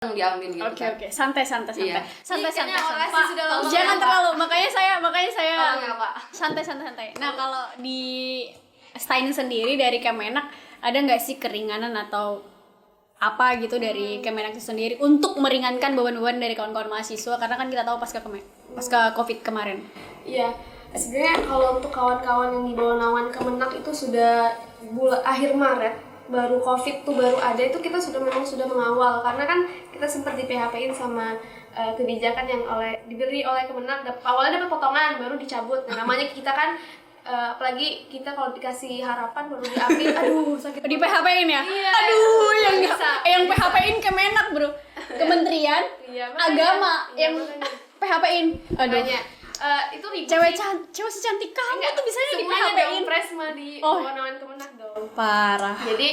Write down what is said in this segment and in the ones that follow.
diambil gitu. Oke, santai. Iya. Santai. Pak, Jangan terlalu. Makanya saya ya, Pak. santai. Nah, kalau di Stein sendiri dari Kemenak ada nggak sih keringanan atau apa gitu dari Kemenak itu sendiri untuk meringankan beban-beban dari kawan-kawan mahasiswa, karena kan kita tahu pasca Covid kemarin. Iya, sebenarnya kalau untuk kawan-kawan yang di bawah naungan Kemenak itu sudah akhir Maret baru Covid tuh baru ada, itu kita memang sudah mengawal, karena kan kita sempat di PHP-in sama kebijakan yang diberi oleh Kemenak. Awalnya dapat potongan baru dicabut. Nah, namanya kita kan apalagi kita kalau dikasih harapan baru diambil, aduh sakit. Di PHP-in ya? Iya, Aduh, yang bisa. PHP-in Kemenak, Bro. Kementerian Iya, makanya. Agama Iya, yang makanya. PHP-in. Aduh. Makanya, itu ribut Cewek sih. secantik kamu Enggak, tuh bisanya di semuanya PHP-in. dong, Presma di Oh. bawah naungan Kemenak dong. Parah. Jadi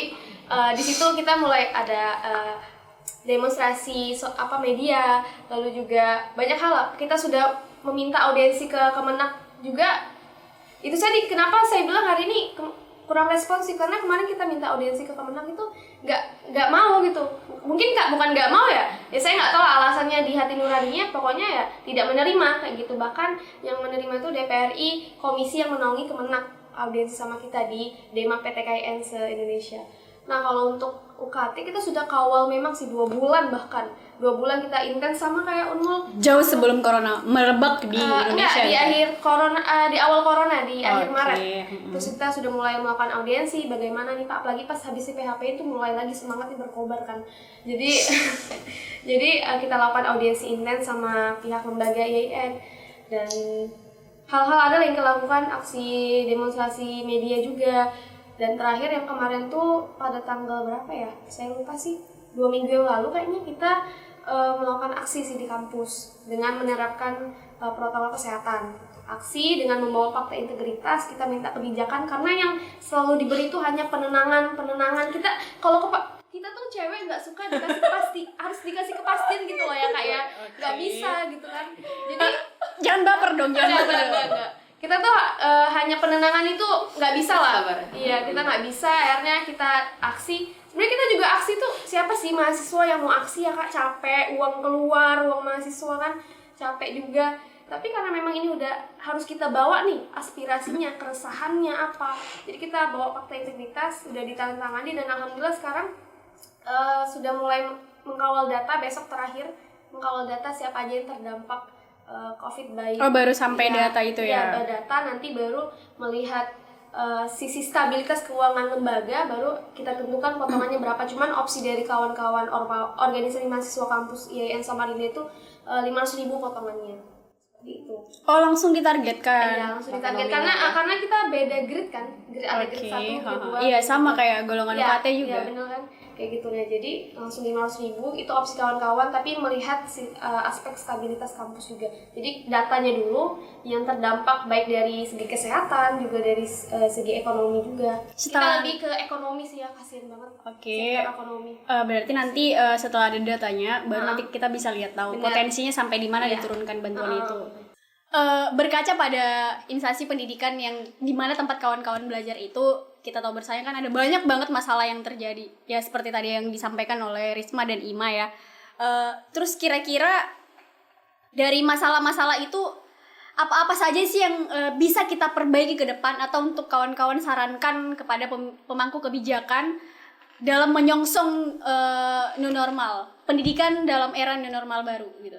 di situ kita mulai ada demonstrasi media, lalu juga banyak hal lah. Kita sudah meminta audiensi ke Kemenak juga. Itu kenapa saya bilang hari ini kurang responsif, karena kemarin kita minta audiensi ke Kemenak itu nggak mau gitu. Mungkin bukan nggak mau ya saya nggak tahu lah alasannya di hati nuraninya, pokoknya ya tidak menerima kayak gitu. Bahkan yang menerima itu DPRI, komisi yang menaungi Kemenak, audiensi sama kita di Demak PTKIN se-Indonesia. Nah, kalau untuk UKT kita sudah kawal memang sih 2 bulan, bahkan 2 bulan kita intens sama kayak Unmul. Jauh sebelum corona merebak di Indonesia. Enggak, di akhir corona, di awal corona di akhir Oke. Maret. Terus kita sudah mulai melakukan audiensi, bagaimana nih Pak, apalagi pas habis PHP itu mulai lagi semangatnya berkobar kan. Jadi kita lakukan audiensi intens sama pihak lembaga IAIN, dan hal-hal ada yang kita lakukan, aksi demonstrasi media juga. Dan terakhir yang kemarin tuh pada tanggal berapa ya? Saya lupa sih. 2 minggu yang lalu kayaknya kita melakukan aksi sih di kampus dengan menerapkan protokol kesehatan. Aksi dengan membawa fakta integritas, kita minta kebijakan, karena yang selalu diberi itu hanya penenangan. Kita kalau kita tuh cewek nggak suka dikasih harus dikasih kepastian gitu loh ya, kayak nggak bisa gitu kan. Jadi Jangan baper dong, jangan baper. enggak. Kita tuh hanya penenangan itu nggak bisa lah. Iya, kita nggak bisa. Akhirnya kita aksi. Sebenarnya kita juga aksi tuh, siapa sih mahasiswa yang mau aksi ya Kak? Capek, uang keluar, uang mahasiswa kan capek juga. Tapi karena memang ini udah harus kita bawa nih aspirasinya, keresahannya apa. Jadi kita bawa fakta integritas, udah ditandatangani, dan alhamdulillah sekarang sudah mulai mengkawal data. Besok terakhir mengkawal data siapa aja yang terdampak COVID baik. Oh, baru sampai data itu ya? Iya, data, nanti baru melihat sisi stabilitas keuangan lembaga, baru kita tentukan potongannya berapa. Cuman opsi dari kawan-kawan organisasi mahasiswa kampus IAIN Samarinda itu 500.000 potongannya. Seperti itu. Oh, langsung ditargetkan? Iya, langsung ditarget. Karena kita beda grade kan. Ada grade 1, grade 2. Iya, sama kayak golongan UKT juga. Iya, benar kan. Kayak gitu ya. Jadi langsung 500.000 itu opsi kawan-kawan, tapi melihat aspek stabilitas kampus juga. Jadi datanya dulu yang terdampak baik dari segi kesehatan juga dari segi ekonomi juga. Kita lebih ke ekonomi sih ya, kasihan banget. Oke. Sektor ekonomi. Berarti nanti setelah ada datanya baru nanti kita bisa lihat tahu potensinya sampai di mana diturunkan bantuan itu. Berkaca pada instansi pendidikan yang di mana tempat kawan-kawan belajar itu, kita tahu bersama kan ada banyak banget masalah yang terjadi. Ya seperti tadi yang disampaikan oleh Risma dan Ima ya. Terus kira-kira dari masalah-masalah itu apa-apa saja sih yang bisa kita perbaiki ke depan, atau untuk kawan-kawan sarankan kepada pemangku kebijakan dalam menyongsong new normal, pendidikan dalam era new normal baru gitu.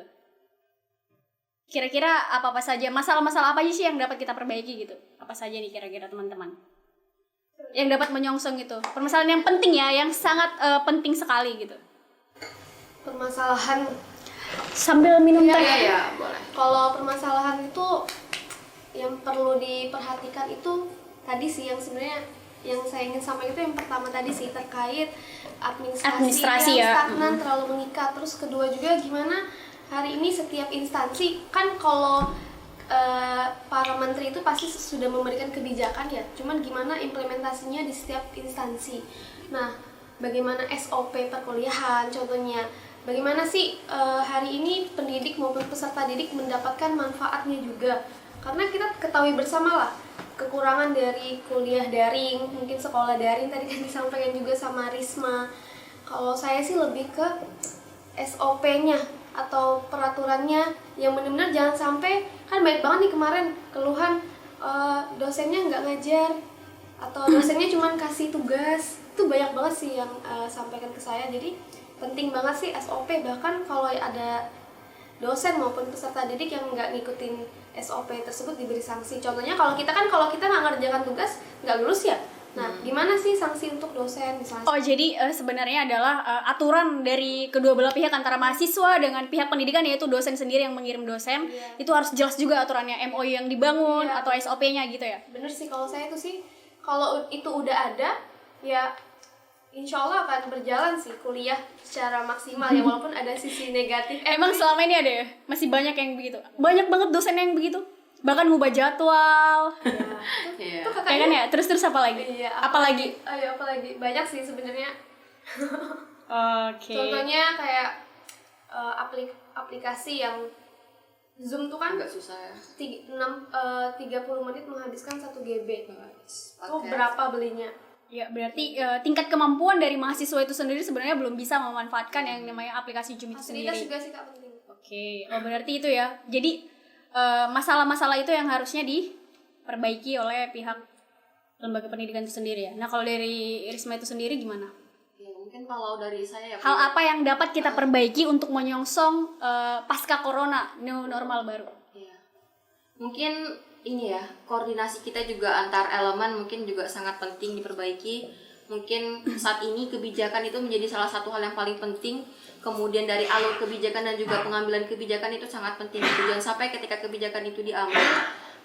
Kira-kira apa saja, masalah-masalah apa aja sih yang dapat kita perbaiki gitu? Apa saja nih kira-kira teman-teman yang dapat menyongsong itu? Permasalahan yang penting ya, yang sangat penting sekali gitu. Permasalahan Sambil minum teh. Iya, boleh. Kalau permasalahan itu yang perlu diperhatikan itu tadi sih, yang sebenarnya yang saya ingin sampaikan itu yang pertama tadi sih, terkait administrasi yang stagnan, terlalu mengikat. Terus kedua juga gimana hari ini setiap instansi kan, kalau para menteri itu pasti sudah memberikan kebijakan ya, cuman gimana implementasinya di setiap instansi. Nah, bagaimana SOP perkuliahan contohnya, bagaimana sih hari ini pendidik maupun peserta didik mendapatkan manfaatnya juga. Karena kita ketahui bersama lah kekurangan dari kuliah daring, mungkin sekolah daring tadi kan disampaikan juga sama Risma. Kalau saya sih lebih ke SOP-nya atau peraturannya yang benar-benar jangan sampai, kan banyak banget nih kemarin keluhan dosennya nggak ngajar atau dosennya cuma kasih tugas. Itu banyak banget sih yang sampaikan ke saya. Jadi penting banget sih SOP, bahkan kalau ada dosen maupun peserta didik yang nggak ngikutin SOP tersebut diberi sanksi. Contohnya kalau kita nggak ngerjakan tugas nggak lulus ya. Nah, gimana sih sanksi untuk dosen misalnya? Oh, jadi sebenarnya adalah aturan dari kedua belah pihak antara mahasiswa dengan pihak pendidikan, yaitu dosen sendiri yang mengirim dosen. Itu harus jelas juga aturannya, MOU yang dibangun atau SOP-nya gitu ya. Bener sih, kalau saya itu sih, kalau itu udah ada, ya insya Allah akan berjalan sih kuliah secara maksimal ya, walaupun ada sisi negatif. Emang selama ini ada ya? Masih banyak yang begitu? Banyak banget dosen yang begitu? Bahkan ngubah jadwal. Itu Ya kakaknya. kan ya? Terus apa lagi? Iya, Apalagi? apalagi banyak sih sebenarnya. Oke. Contohnya kayak aplikasi yang Zoom tuh kan agak susah ya. 30 menit menghabiskan 1 GB. Itu Oke. berapa belinya? Ya, berarti tingkat kemampuan dari mahasiswa itu sendiri sebenarnya belum bisa memanfaatkan yang namanya aplikasi Zoom itu Fasilitas sendiri. juga sih Kak penting. Oke, oh berarti itu ya. Jadi masalah-masalah itu yang harusnya diperbaiki oleh pihak lembaga pendidikan itu sendiri ya. Nah, kalau dari Risma itu sendiri gimana? Ya, mungkin kalau dari saya ya. Hal apa yang dapat kita perbaiki untuk menyongsong pasca corona, new normal baru? Ya. Mungkin ini ya, koordinasi kita juga antar elemen mungkin juga sangat penting diperbaiki. Mungkin saat ini kebijakan itu menjadi salah satu hal yang paling penting. Kemudian dari alur kebijakan dan juga pengambilan kebijakan itu sangat penting. Jangan sampai ketika kebijakan itu diambil,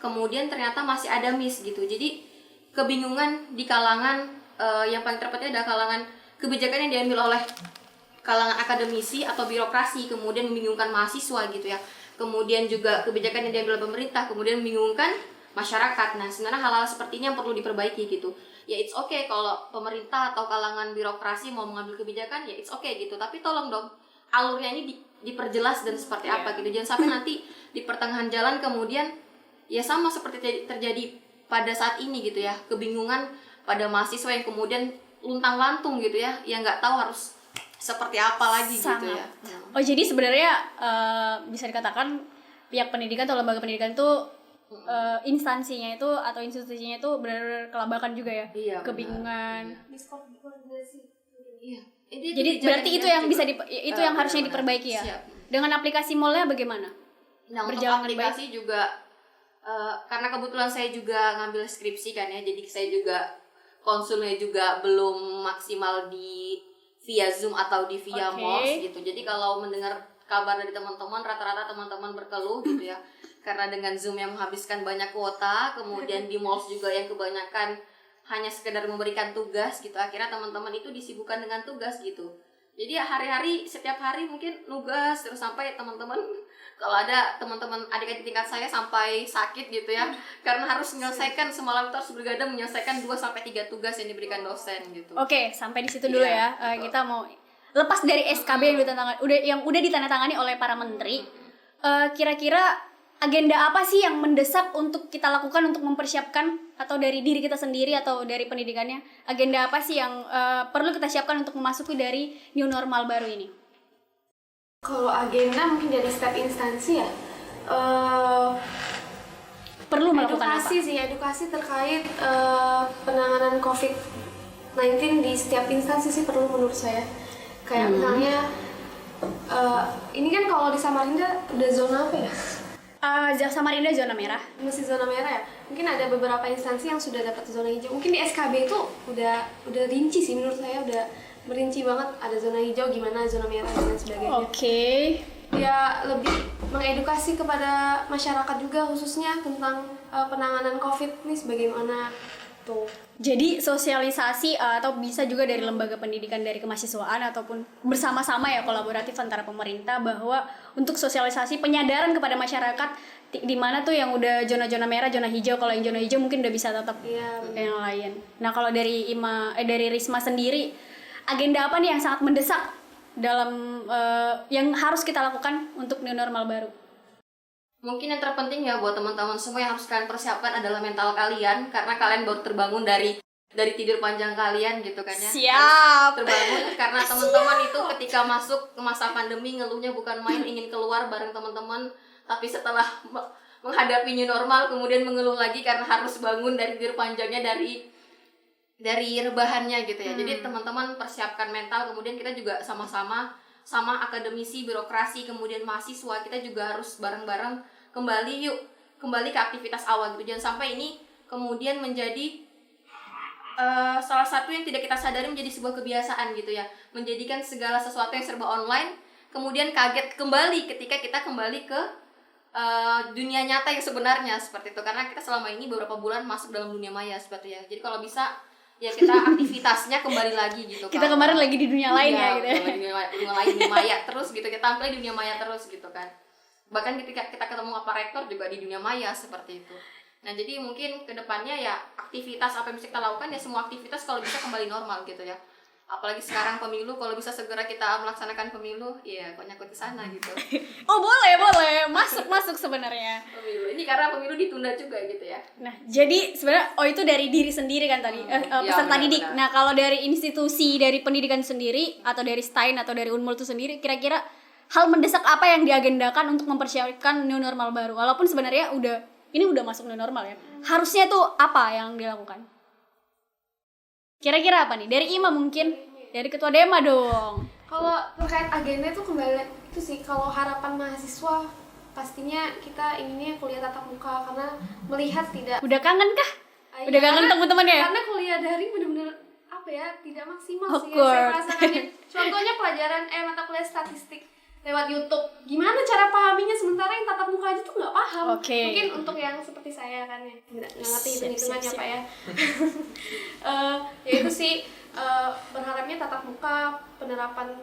kemudian ternyata masih ada miss gitu. Jadi kebingungan di kalangan yang paling terpenting adalah kalangan kebijakan yang diambil oleh kalangan akademisi atau birokrasi, kemudian membingungkan mahasiswa gitu ya. Kemudian juga kebijakan yang diambil oleh pemerintah, kemudian membingungkan masyarakat. Nah, sebenarnya hal-hal seperti ini yang perlu diperbaiki gitu. Ya it's okay kalau pemerintah atau kalangan birokrasi mau mengambil kebijakan, ya it's okay gitu. Tapi tolong dong alurnya ini diperjelas dan seperti apa gitu. Jangan sampai nanti di pertengahan jalan kemudian ya sama seperti terjadi pada saat ini gitu ya. Kebingungan pada mahasiswa yang kemudian luntang-lantung gitu ya. Yang nggak tahu harus seperti apa lagi gitu ya. Oh, jadi sebenarnya bisa dikatakan pihak pendidikan atau lembaga pendidikan itu instansinya itu atau institusinya itu benar-benar kelabakan juga ya. Iya, kebingungan. Diskoordinasi. Iya. Jadi berarti itu yang bisa itu yang harusnya diperbaiki ya. Siap. Dengan aplikasi mall-nya bagaimana? Nah, untuk Berjalan aplikasi juga karena kebetulan saya juga ngambil skripsi kan ya, jadi saya juga konsulnya juga belum maksimal di via Zoom atau di via MOS gitu. Jadi kalau mendengar kabar dari teman-teman, rata-rata teman-teman berkeluh gitu ya. Karena dengan Zoom yang menghabiskan banyak kuota, kemudian di MOS juga yang kebanyakan hanya sekedar memberikan tugas gitu. Akhirnya teman-teman itu disibukkan dengan tugas gitu. Jadi hari-hari, setiap hari mungkin nugas terus sampai teman-teman, kalau ada teman-teman adik-adik tingkat saya sampai sakit gitu ya, karena harus menyelesaikan semalam itu harus bergadang menyelesaikan 2-3 tugas yang diberikan dosen gitu. Oke, sampai di situ dulu ya. Kita mau lepas dari SKB yang udah ditandatangani oleh para menteri. Kira-kira agenda apa sih yang mendesak untuk kita lakukan untuk mempersiapkan, atau dari diri kita sendiri atau dari pendidikannya, agenda apa sih yang perlu kita siapkan untuk memasuki dari new normal baru ini? Kalau agenda mungkin dari setiap instansi ya, Perlu melakukan edukasi apa? sih, edukasi terkait penanganan COVID-19 di setiap instansi sih perlu menurut saya. Kayak misalnya, ini kan kalau di Samarinda udah zona apa ya? Samarinda zona merah. Masih zona merah ya. Mungkin ada beberapa instansi yang sudah dapat zona hijau. Mungkin di SKB itu udah rinci sih menurut saya, udah merinci banget ada zona hijau gimana, zona merah dan lain sebagainya. Oke. Ya lebih mengedukasi kepada masyarakat juga khususnya tentang penanganan COVID nih sebagaimana tuh. Jadi sosialisasi atau bisa juga dari lembaga pendidikan dari kemahasiswaan ataupun bersama-sama ya kolaboratif antara pemerintah, bahwa untuk sosialisasi penyadaran kepada masyarakat di mana tuh yang udah zona-zona merah, zona hijau. Kalau yang zona hijau mungkin udah bisa tetap yang lain. Nah, kalau dari dari Risma sendiri, agenda apa nih yang sangat mendesak dalam yang harus kita lakukan untuk new normal baru? Mungkin yang terpenting ya buat teman-teman semua yang harus kalian persiapkan adalah mental kalian, karena kalian baru terbangun dari dari tidur panjang kalian gitu kan ya. Siap. Terbangun karena teman-teman itu ketika masuk ke masa pandemi ngeluhnya bukan main ingin keluar bareng teman-teman, tapi setelah menghadapi new normal kemudian mengeluh lagi karena harus bangun dari tidur panjangnya dari rebahannya gitu ya. Jadi teman-teman persiapkan mental, kemudian kita juga sama akademisi, birokrasi, kemudian mahasiswa, kita juga harus bareng-bareng kembali ke aktivitas awal gitu. Jangan sampai ini kemudian menjadi salah satu yang tidak kita sadari menjadi sebuah kebiasaan gitu ya, menjadikan segala sesuatu yang serba online kemudian kaget kembali ketika kita kembali ke dunia nyata yang sebenarnya seperti itu, karena kita selama ini beberapa bulan masuk dalam dunia maya seperti ya. Jadi kalau bisa ya kita aktivitasnya kembali lagi gitu. Kita kemarin lagi di dunia lain ya gitu. Dunia maya terus gitu, kita tampil di dunia maya terus gitu kan. Bahkan ketika kita ketemu apa rektor juga di dunia maya seperti itu. Nah, jadi mungkin kedepannya ya aktivitas apa yang bisa kita lakukan ya semua aktivitas kalau bisa kembali normal gitu ya. Apalagi sekarang pemilu, kalau bisa segera kita melaksanakan pemilu, ya kok nyangkut ke sana gitu. Oh boleh, masuk sebenarnya. Pemilu ini karena pemilu ditunda juga gitu ya. Nah, jadi sebenarnya itu dari diri sendiri kan tadi, peserta didik. Nah, kalau dari institusi, dari pendidikan sendiri atau dari STAIN atau dari Unmul itu sendiri, kira-kira hal mendesak apa yang diagendakan untuk mempersiapkan new normal baru? Walaupun sebenarnya ini udah masuk new normal ya. Harusnya tuh apa yang dilakukan? Kira-kira apa nih? Dari IMA mungkin? Dari Ketua DEMA dong. Kalau terkait agenda itu kembali itu sih, kalau harapan mahasiswa pastinya kita inginnya kuliah tatap muka karena melihat tidak. Udah kangen kah? Udah kangen teman-teman ya? Karena kuliah daring benar-benar apa ya, tidak maksimal sih yang Awkward. saya merasakan. Contohnya pelajaran mata kuliah statistik lewat YouTube, gimana cara pahaminya, sementara yang tatap muka aja tuh nggak paham. Oke. Mungkin untuk yang seperti saya kan ya nggak ngerti hitung-hitungannya Siap. Pak ya. Ya itu sih, berharapnya tatap muka, penerapan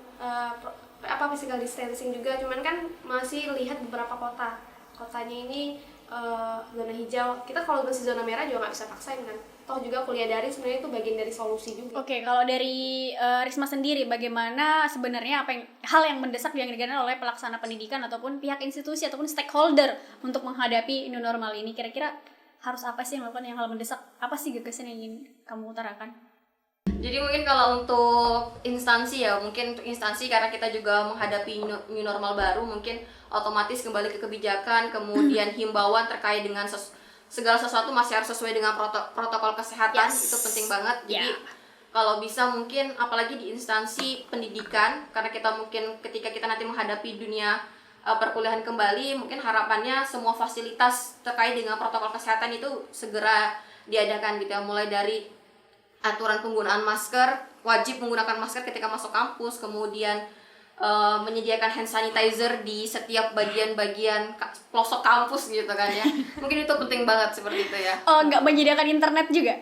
physical distancing juga, cuman kan masih lihat beberapa kotanya ini zona hijau. Kita kalau masih zona merah juga nggak bisa paksain kan, toh juga kuliah daring sebenarnya itu bagian dari solusi juga. Oke, kalau dari Risma sendiri, bagaimana sebenarnya hal yang mendesak yang dilakukan oleh pelaksana pendidikan ataupun pihak institusi ataupun stakeholder untuk menghadapi new normal ini? Kira-kira harus apa sih yang melakukan yang hal mendesak? Apa sih gagasan yang ingin kamu utarakan? Jadi mungkin kalau untuk instansi ya, mungkin untuk instansi karena kita juga menghadapi new normal baru, mungkin otomatis kembali ke kebijakan, kemudian himbauan terkait dengan segala sesuatu masih harus sesuai dengan protokol kesehatan. Yes. Itu penting banget. Jadi kalau bisa mungkin apalagi di instansi pendidikan, karena kita mungkin ketika kita nanti menghadapi dunia perkuliahan kembali, mungkin harapannya semua fasilitas terkait dengan protokol kesehatan itu segera diadakan gitu ya, mulai dari aturan penggunaan masker, wajib menggunakan masker ketika masuk kampus, kemudian menyediakan hand sanitizer di setiap bagian-bagian pelosok kampus gitu kan ya. Mungkin itu penting banget seperti itu ya. Oh, nggak menyediakan internet juga?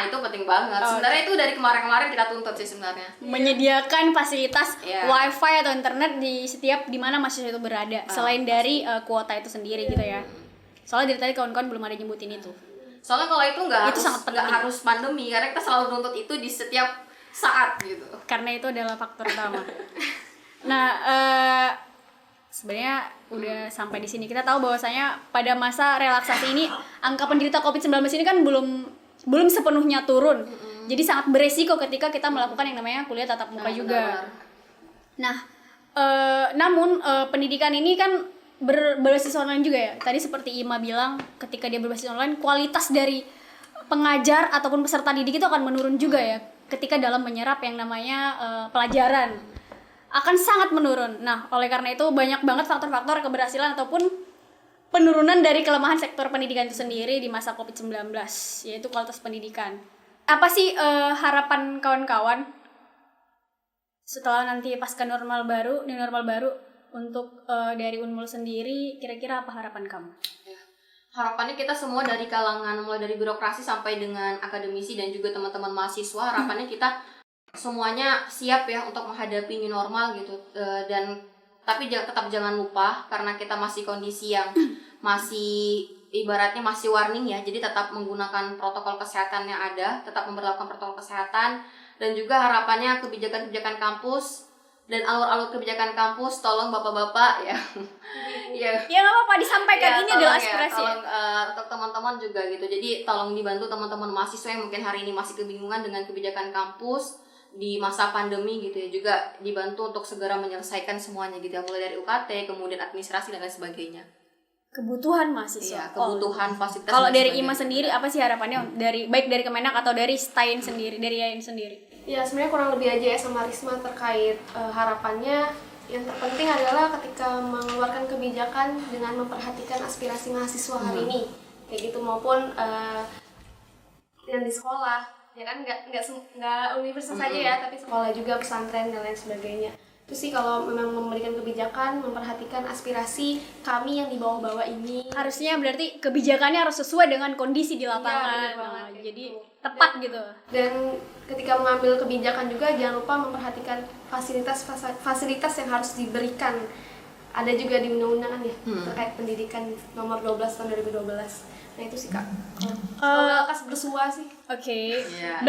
Itu penting banget. Sebenarnya itu dari kemarin-kemarin kita tuntut sih sebenarnya. Menyediakan fasilitas wifi atau internet di setiap dimana mahasiswa itu berada, selain dari kuota itu sendiri gitu ya. Soalnya dari tadi kawan-kawan belum ada nyebutin itu. Soalnya kalau itu nggak harus pandemi, karena kita selalu nuntut itu di setiap saat gitu. Karena itu adalah faktor utama. Nah, sebenarnya udah sampai di sini. Kita tahu bahwasanya pada masa relaksasi ini angka penderita COVID-19 ini kan belum sepenuhnya turun. Jadi sangat beresiko ketika kita melakukan yang namanya kuliah tatap muka juga. Benar-benar. Nah, namun pendidikan ini kan berbasis online juga ya. Tadi seperti Ima bilang, ketika dia berbasis online, kualitas dari pengajar ataupun peserta didik itu akan menurun juga ya. Ketika dalam menyerap yang namanya pelajaran akan sangat menurun. Nah, oleh karena itu banyak banget faktor-faktor keberhasilan ataupun penurunan dari kelemahan sektor pendidikan itu sendiri di masa COVID-19, yaitu kualitas pendidikan. Apa sih harapan kawan-kawan setelah nanti pasca new normal baru untuk dari Unmul sendiri, kira-kira apa harapan kamu? Harapannya kita semua dari kalangan, mulai dari birokrasi sampai dengan akademisi dan juga teman-teman mahasiswa, harapannya kita semuanya siap ya untuk menghadapi new normal gitu. Tapi tetap jangan lupa, karena kita masih kondisi yang masih ibaratnya masih warning ya, jadi tetap menggunakan protokol kesehatan yang ada, tetap memperlakukan protokol kesehatan, dan juga harapannya kebijakan-kebijakan kampus dan alur-alur kebijakan kampus tolong bapak-bapak ya Iya. Ya nggak apa-apa disampaikan, Ya, ini tolong adalah ya, aspirasi. tolong untuk teman-teman juga gitu. Jadi tolong dibantu teman-teman mahasiswa yang mungkin hari ini masih kebingungan dengan kebijakan kampus di masa pandemi gitu ya. Juga dibantu untuk segera menyelesaikan semuanya gitu ya. Mulai dari UKT, kemudian administrasi dan lain sebagainya. Kebutuhan mahasiswa. Iya, kebutuhan fasilitas. Kalau dan dari sebagainya. Ima sendiri apa sih harapannya dari baik dari Kemenak atau dari Stein sendiri, dari Yain sendiri? Ya sebenarnya kurang lebih aja ya sama Risma terkait harapannya. Yang terpenting adalah ketika mengeluarkan kebijakan dengan memperhatikan aspirasi mahasiswa hari ini, kayak gitu, maupun yang di sekolah, ya kan nggak universitas saja ya, tapi sekolah juga, pesantren dan lain sebagainya. Itu sih kalau memang memberikan kebijakan, memperhatikan aspirasi kami yang di bawah-bawah ini. Harusnya berarti kebijakannya harus sesuai dengan kondisi di Iya, lapangan. bener banget, kayak Jadi gitu. tepat gitu. Dan ketika mengambil kebijakan juga jangan lupa memperhatikan fasilitas yang harus diberikan. Ada juga di undang-undangan ya terkait pendidikan nomor 12 tahun 2012. Nah itu sih Kak. Semoga lekas bersua sih. Oke. Iya.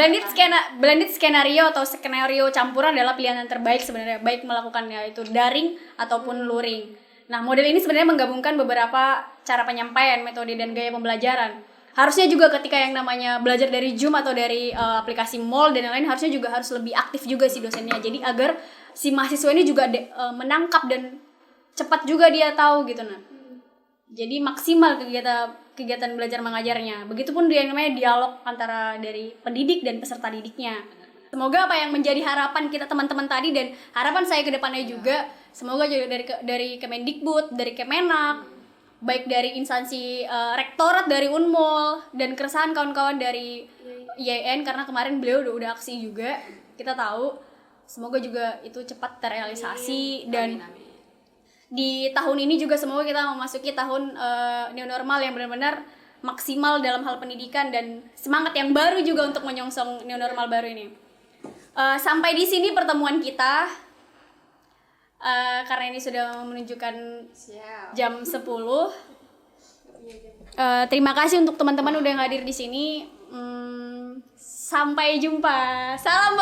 Blended skenario atau skenario campuran adalah pilihan yang terbaik sebenarnya, baik melakukannya itu daring ataupun luring. Nah, model ini sebenarnya menggabungkan beberapa cara penyampaian, metode dan gaya pembelajaran. Harusnya juga ketika yang namanya belajar dari Zoom atau dari aplikasi Moodle dan lain-lain, harusnya juga harus lebih aktif juga si dosennya. Jadi agar si mahasiswa ini juga menangkap dan cepat juga dia tahu gitu nah. Jadi maksimal kegiatan belajar mengajarnya. Begitupun yang namanya dialog antara dari pendidik dan peserta didiknya. Semoga apa yang menjadi harapan kita teman-teman tadi dan harapan saya ke depannya juga, semoga juga dari Kemendikbud, dari Kemenak, baik dari instansi rektorat dari Unmul dan keresahan kawan-kawan dari IAIN karena kemarin beliau udah aksi juga. Kita tahu, semoga juga itu cepat terrealisasi dan Amin. di tahun ini juga semoga kita memasuki tahun new normal yang benar-benar maksimal dalam hal pendidikan dan semangat yang baru juga untuk menyongsong new normal baru ini. Sampai di sini pertemuan kita karena ini sudah menunjukkan Siap. jam 10. Terima kasih untuk teman-teman udah yang hadir di sini. Sampai jumpa. Salam